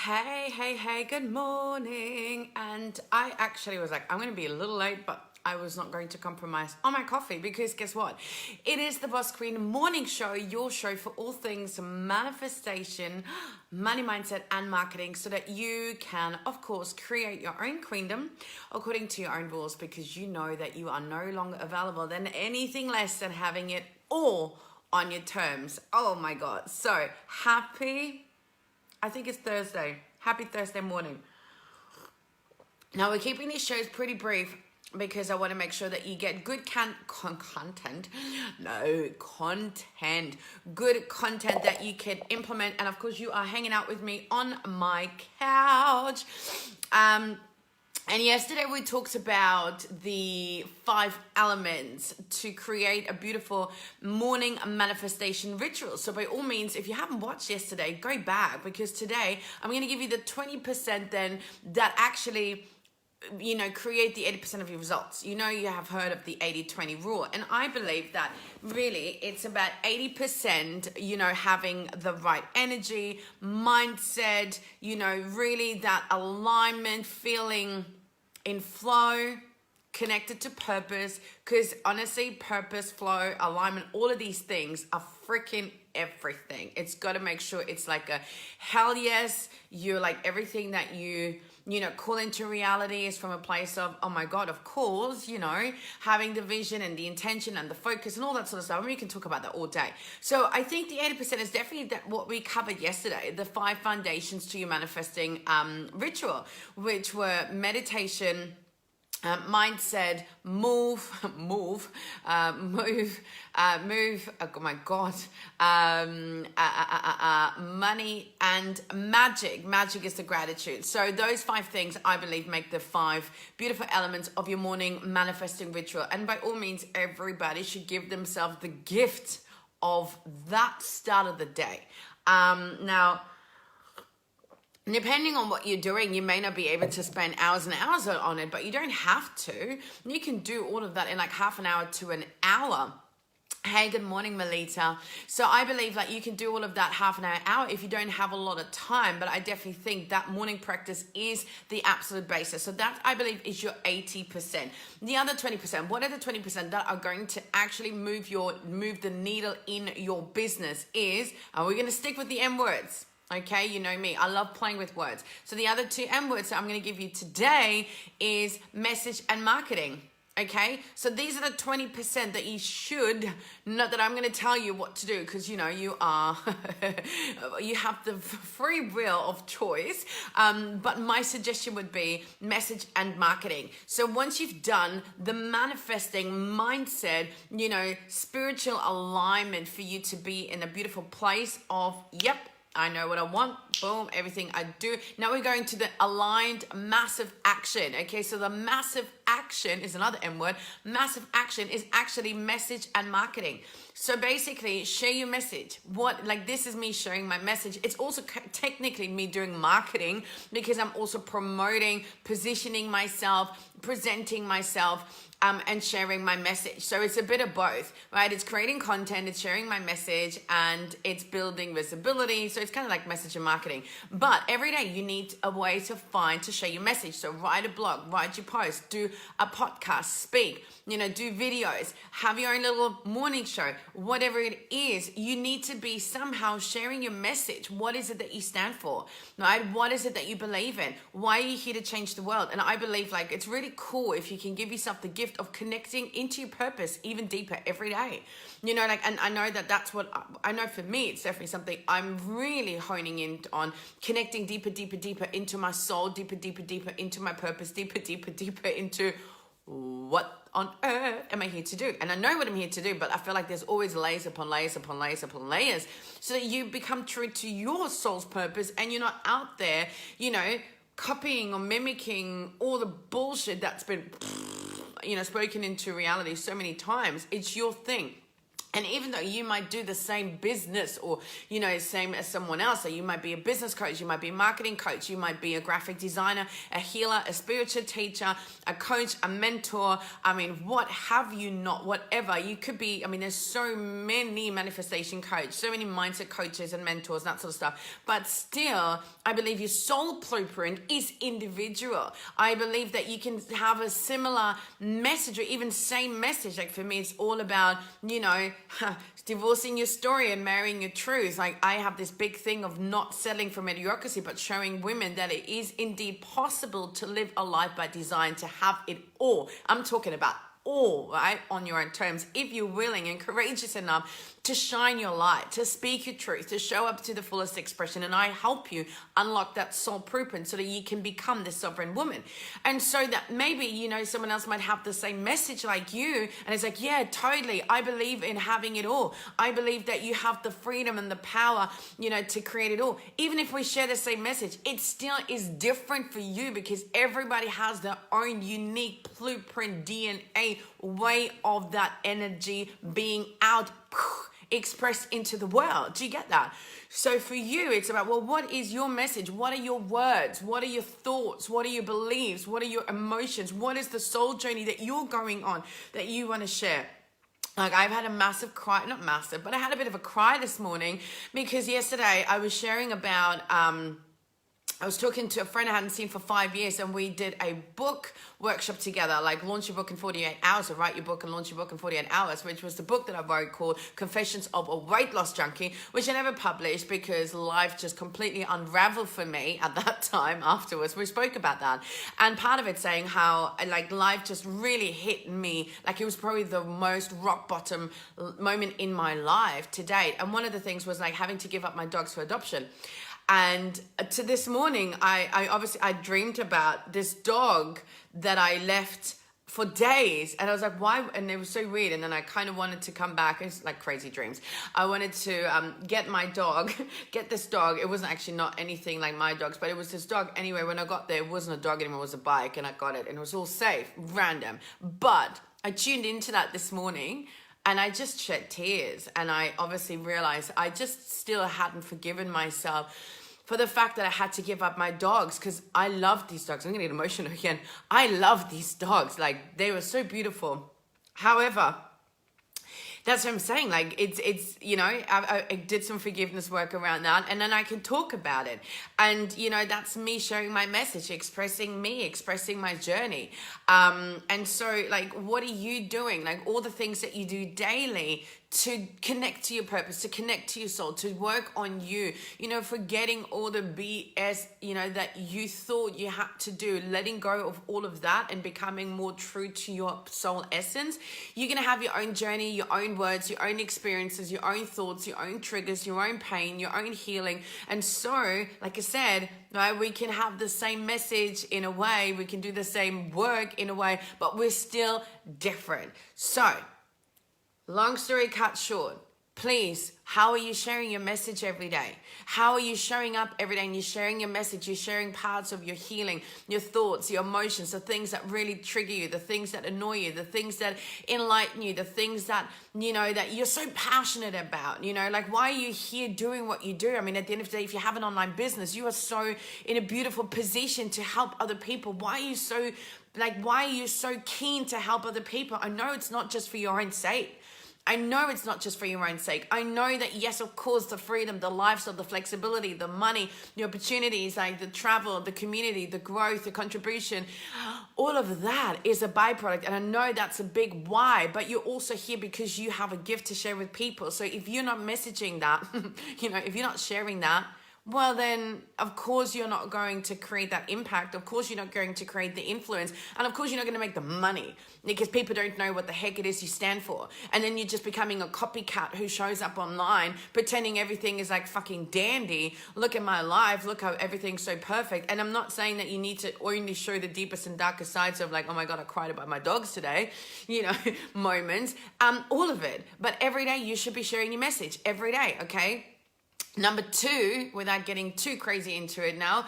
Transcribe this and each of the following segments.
Hey, good morning. And I actually was like, I'm going to be a little late, but I was not going to compromise on my coffee because guess what? It is the Boss Queen Morning Show, your show for all things manifestation, money mindset, and marketing so that you can, of course, create your own queendom according to your own rules because you know that you are no longer available than anything less than having it all on your terms. Oh my God. So I think it's Thursday. Happy Thursday morning. Now we're keeping these shows pretty brief because I want to make sure that you get good content. Good content that you can implement. And of course you are hanging out with me on my couch. And yesterday we talked about the 5 elements to create a beautiful morning manifestation ritual. So by all means, if you haven't watched yesterday, go back because today I'm going to give you the 20% then that actually, create the 80% of your results. You have heard of the 80-20 rule. And I believe that really it's about 80%, having the right energy, mindset, really that alignment, feeling in flow, connected to purpose. Because honestly, purpose, flow, alignment, all of these things are freaking everything. It's got to make sure it's like a hell yes. You're like everything that you call into reality is from a place of, oh my God, of course, having the vision and the intention and the focus and all that sort of stuff. I mean, we can talk about that all day. So I think the 80% is definitely what we covered yesterday, the 5 foundations to your manifesting ritual, which were meditation, mindset, move. Oh my God. Money and magic. Magic is the gratitude. So those 5 things I believe make the 5 beautiful elements of your morning manifesting ritual. And by all means, everybody should give themselves the gift of that start of the day. Now, depending on what you're doing, you may not be able to spend hours and hours on it, but you don't have to. You can do all of that in like half an hour to an hour. Hey, good morning, Melita. So I believe that you can do all of that half an hour if you don't have a lot of time, but I definitely think that morning practice is the absolute basis. So that I believe is your 80%. The other 20%, what are the 20% that are going to actually move the needle in your business is, and we're going to stick with the M words. Okay, you know me, I love playing with words. So the other 2 M words that I'm going to give you today is message and marketing. Okay, so these are the 20% that you should, not that I'm going to tell you what to do because you have the free will of choice. But my suggestion would be message and marketing. So once you've done the manifesting mindset, spiritual alignment for you to be in a beautiful place of, yep, I know what I want. Boom, everything I do. Now we're going to the aligned massive action. Okay, so the massive action is another M word. Massive action is actually message and marketing. So basically, share your message. This is me sharing my message. It's also technically me doing marketing because I'm also promoting, positioning myself, presenting myself, and sharing my message. So it's a bit of both, right? It's creating content, it's sharing my message, and it's building visibility. So it's kind of like message and marketing. But every day you need a way to share your message. So write a blog, write your post, do a podcast, speak, do videos, have your own little morning show, whatever it is, you need to be somehow sharing your message. What is it that you stand for, right? What is it that you believe in? Why are you here to change the world? And I believe it's really cool if you can give yourself the gift of connecting into your purpose even deeper every day. And I know that's what I know for me, it's definitely something I'm really honing in on, connecting deeper into my soul, deeper into my purpose, deeper into what on earth am I here to do? And I know what I'm here to do, but I feel like there's always layers upon layers upon layers upon layers so that you become true to your soul's purpose and you're not out there, copying or mimicking all the bullshit that's been, spoken into reality so many times. It's your thing. And even though you might do the same business or, you know, same as someone else, so you might be a business coach, you might be a marketing coach, you might be a graphic designer, a healer, a spiritual teacher, a coach, a mentor. I mean, what have you not, whatever. You could be, I mean, there's so many manifestation coaches, so many mindset coaches and mentors, that sort of stuff. But still, I believe your soul blueprint is individual. I believe that you can have a similar message or even same message. Like for me, it's all about, you know, divorcing your story and marrying your truth. Like I have this big thing of not settling for mediocrity, but showing women that it is indeed possible to live a life by design, to have it all. I'm talking about all, right, on your own terms, if you're willing and courageous enough to shine your light, to speak your truth, to show up to the fullest expression. And I help you unlock that soul blueprint so that you can become the sovereign woman. And so that maybe, you know, someone else might have the same message like you. And it's like, yeah, totally. I believe in having it all. I believe that you have the freedom and the power, you know, to create it all. Even if we share the same message, it still is different for you because everybody has their own unique blueprint, DNA, way of that energy being out, expressed into the world. Do you get that? So for you, it's about, well, what is your message? What are your words? What are your thoughts? What are your beliefs? What are your emotions? What is the soul journey that you're going on that you want to share? Like I've had a massive cry, not massive, but I had a bit of a cry this morning because yesterday I was sharing about, I was talking to a friend I hadn't seen for 5 years, and we did a book workshop together, like launch your book in 48 hours or write your book and launch your book in 48 hours, which was the book that I wrote called Confessions of a Weight Loss Junkie, which I never published because life just completely unraveled for me at that time afterwards. We spoke about that. And part of it saying how like life just really hit me. Like it was probably the most rock bottom moment in my life to date. And one of the things was like having to give up my dogs for adoption. And to this morning, I dreamed about this dog that I left for days. And I was like, why? And it was so weird. And then I kind of wanted to come back. It's like crazy dreams. I wanted to get my dog, get this dog. It wasn't actually not anything like my dogs, but it was this dog. Anyway, when I got there, it wasn't a dog anymore. It was a bike, and I got it. And it was all safe, random. But I tuned into that this morning. And I just shed tears. And I obviously realized I just still hadn't forgiven myself for the fact that I had to give up my dogs, because I love these dogs. I'm going to get emotional again. I love these dogs. Like, they were so beautiful. However, that's what I'm saying. Like, it's you know, I did some forgiveness work around that, and then I can talk about it. And, you know, that's me sharing my message, expressing me, expressing my journey. And so, like, what are you doing? Like, all the things that you do daily to connect to your purpose, to connect to your soul, to work on you, you know, forgetting all the BS, you know, that you thought you had to do, letting go of all of that and becoming more true to your soul essence. You're going to have your own journey, your own words, your own experiences, your own thoughts, your own triggers, your own pain, your own healing. And so, like I said, right, we can have the same message in a way, we can do the same work in a way, but we're still different. So, long story cut short, please, how are you sharing your message every day? How are you showing up every day and you're sharing your message? You're sharing parts of your healing, your thoughts, your emotions, the things that really trigger you, the things that annoy you, the things that enlighten you, the things that, you know, that you're so passionate about, you know, like why are you here doing what you do? I mean, at the end of the day, if you have an online business, you are so in a beautiful position to help other people. Why are you so keen to help other people? I know it's not just for your own sake. I know it's not just for your own sake. I know that, yes, of course, the freedom, the lifestyle, the flexibility, the money, the opportunities, like the travel, the community, the growth, the contribution, all of that is a byproduct. And I know that's a big why, but you're also here because you have a gift to share with people. So if you're not messaging that, you know, if you're not sharing that, well, then, of course, you're not going to create that impact. Of course, you're not going to create the influence. And of course, you're not going to make the money because people don't know what the heck it is you stand for. And then you're just becoming a copycat who shows up online pretending everything is like fucking dandy. Look at my life. Look how everything's so perfect. And I'm not saying that you need to only show the deepest and darkest sides of like, oh my God, I cried about my dogs today, you know, moments. All of it. But every day you should be sharing your message every day, okay? Number two, without getting too crazy into it now,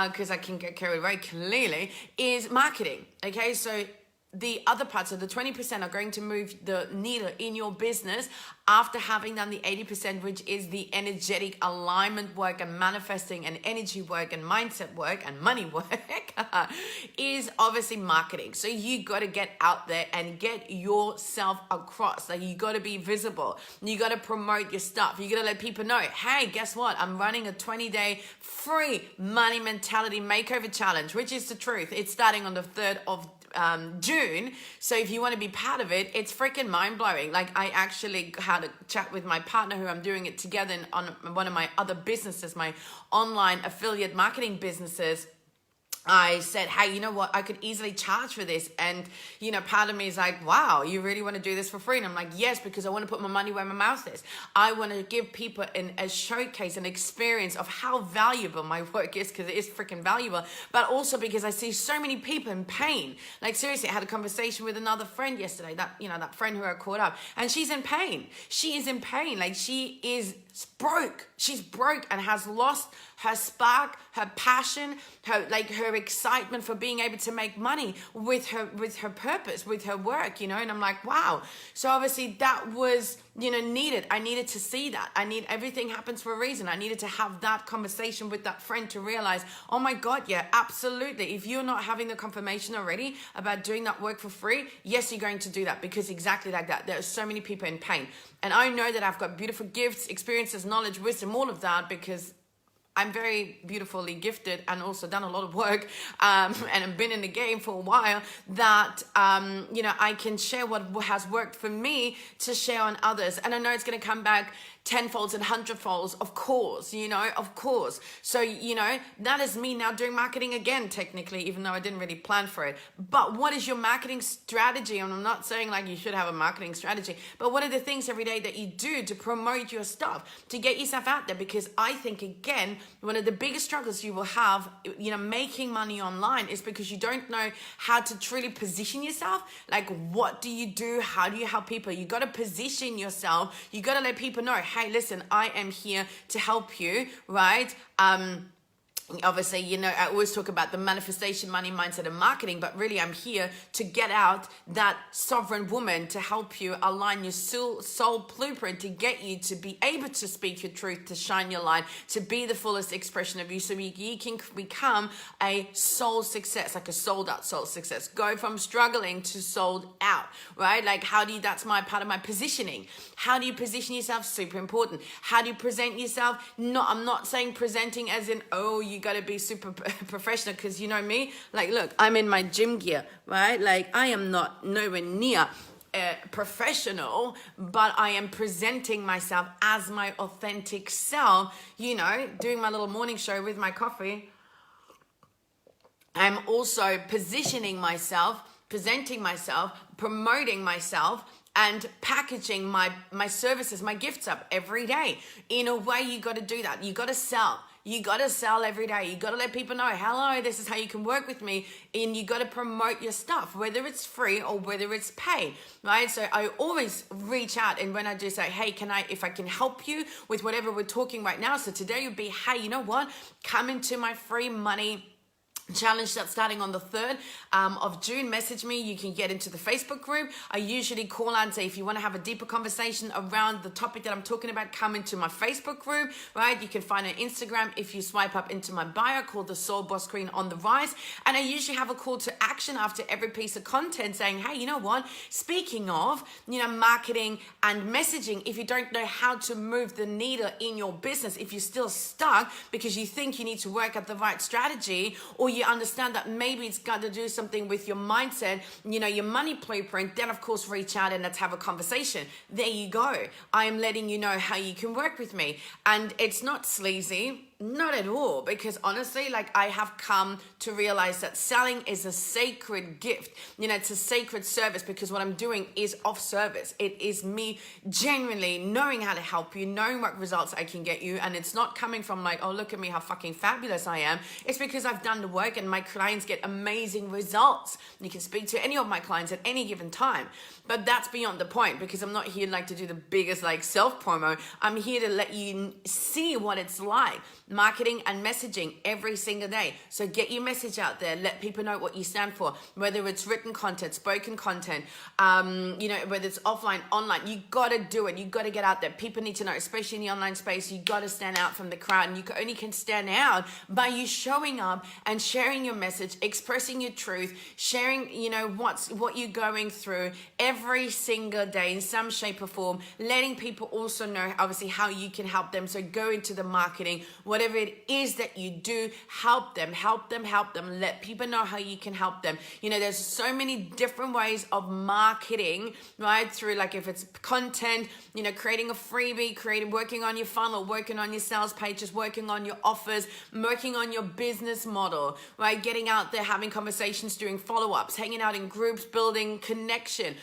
because I can get carried away clearly, is marketing. Okay, so the other parts of the 20% are going to move the needle in your business after having done the 80%, which is the energetic alignment work and manifesting and energy work and mindset work and money work, is obviously marketing. So you got to get out there and get yourself across. Like, you got to be visible. You got to promote your stuff. You got to let people know, hey, guess what? I'm running a 20-day free money mentality makeover challenge, which is the truth. It's starting on the 3rd of June. So if you want to be part of it, it's freaking mind-blowing. Like, I actually had a chat with my partner who I'm doing it together on one of my other businesses, my online affiliate marketing businesses. I said, hey, you know what? I could easily charge for this. And, you know, part of me is like, wow, you really want to do this for free? And I'm like, yes, because I want to put my money where my mouth is. I want to give people a showcase, an experience of how valuable my work is, because it is freaking valuable. But also because I see so many people in pain. Like, seriously, I had a conversation with another friend yesterday, that friend who I caught up, and she's in pain. She is in pain. Like, she is broke. She's broke and has lost her spark, her passion, her excitement for being able to make money with her purpose, with her work, and I'm like, wow. So obviously that was, needed. I needed to see that. Everything happens for a reason. I needed to have that conversation with that friend to realize, oh my God, yeah, absolutely. If you're not having the confirmation already about doing that work for free, yes, you're going to do that, because exactly like that, there are so many people in pain. And I know that I've got beautiful gifts, experiences, knowledge, wisdom, all of that, because I'm very beautifully gifted and also done a lot of work and I've been in the game for a while, that, I can share what has worked for me to share on others. And I know it's going to come back tenfolds and hundredfolds, of course, of course. So, that is me now doing marketing again, technically, even though I didn't really plan for it. But what is your marketing strategy? And I'm not saying like you should have a marketing strategy, but what are the things every day that you do to promote your stuff, to get yourself out there? Because I think, again, one of the biggest struggles you will have, making money online, is because you don't know how to truly position yourself. Like, what do you do? How do you help people? You got to position yourself. You got to let people know, hey, listen, I am here to help you, right? Obviously, I always talk about the manifestation, money, mindset, and marketing, but really I'm here to get out that sovereign woman, to help you align your soul blueprint, to get you to be able to speak your truth, to shine your light, to be the fullest expression of you, so you can become a soul success, like a sold out soul success. Go from struggling to sold out, right? Like, that's my part of my positioning. How do you position yourself? Super important. How do you present yourself? No, I'm not saying presenting as in, oh, you got to be super professional, because you know me, like, look, I'm in my gym gear, right? Like, I am not nowhere near professional, but I am presenting myself as my authentic self, doing my little morning show with my coffee. I'm also positioning myself, presenting myself, promoting myself, and packaging my services, my gifts up every day. In a way, you got to do that. You got to sell. You got to sell every day. You got to let people know, hello, this is how you can work with me. And you got to promote your stuff, whether it's free or whether it's paid, right? So I always reach out, and when I do say, hey, if I can help you with whatever we're talking right now. So today would be, hey, you know what? Come into my free money challenge that's starting on the 3rd of June. Message me. You can get into the Facebook group. I usually call out and say, if you want to have a deeper conversation around the topic that I'm talking about, come into my Facebook group, right? You can find it on Instagram if you swipe up into my bio, called the Soul Boss Queen on the Rise. And I usually have a call to action after every piece of content saying, hey, you know what? Speaking of, marketing and messaging, if you don't know how to move the needle in your business, if you're still stuck because you think you need to work at the right strategy, or you understand that maybe it's got to do something with your mindset, your money blueprint, then of course reach out and let's have a conversation. There you go. I am letting you know how you can work with me. And it's not sleazy. Not at all, because honestly, like, I have come to realize that selling is a sacred gift. It's a sacred service, because what I'm doing is off service. It is me genuinely knowing how to help you, knowing what results I can get you. And it's not coming from like, oh, look at me, how fucking fabulous I am. It's because I've done the work and my clients get amazing results. You can speak to any of my clients at any given time. But that's beyond the point, because I'm not here like to do the biggest like self promo. I'm here to let you see what it's like. marketing and messaging every single day. So get your message out there. Let people know what you stand for, whether it's written content, spoken content, whether it's offline, online. You got to do it. You got to get out there. People need to know, especially in the online space, you got to stand out from the crowd. And you only can stand out by you showing up and sharing your message, expressing your truth, sharing, what you're going through every single day in some shape or form, letting people also know, obviously, how you can help them. So go into the marketing, whatever it is that you do, help them. Let people know how you can help them. There's so many different ways of marketing, right? Through, like, if it's content, creating a freebie, working on your funnel, working on your sales pages, working on your offers, working on your business model, right? Getting out there, having conversations, doing follow-ups, hanging out in groups, building connection,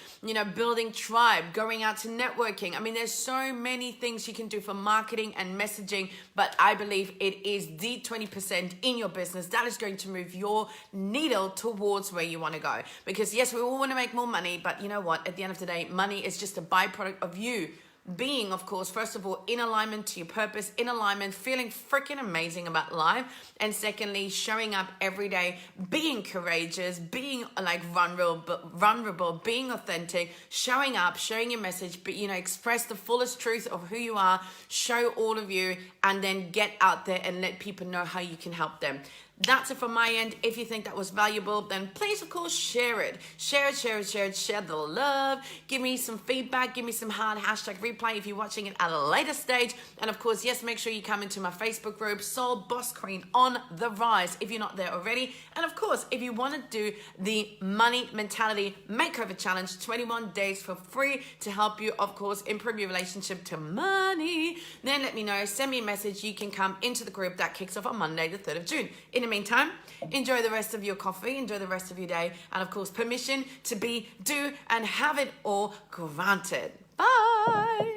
building tribe, going out to networking. I mean, there's so many things you can do for marketing and messaging, but I believe it is the 20% in your business that is going to move your needle towards where you want to go. Because yes, we all want to make more money, but you know what? At the end of the day, money is just a byproduct of you being, of course, first of all, in alignment to your purpose, in alignment, feeling freaking amazing about life. And secondly, showing up every day, being courageous, being like vulnerable, being authentic, showing up, showing your message, but express the fullest truth of who you are, show all of you, and then get out there and let people know how you can help them. That's it from my end. If you think that was valuable, then please, of course, share it. Share the love. Give me some feedback. Give me some hard hashtag replay if you're watching it at a later stage. And of course, yes, make sure you come into my Facebook group, Soul Boss Queen on the Rise, if you're not there already. And of course, if you want to do the Money Mentality Makeover Challenge, 21 days for free to help you, of course, improve your relationship to money, then let me know. Send me a message. You can come into the group that kicks off on Monday, the 3rd of June. In the meantime, enjoy the rest of your coffee, enjoy the rest of your day, and of course, permission to be, do, and have it all granted. Bye.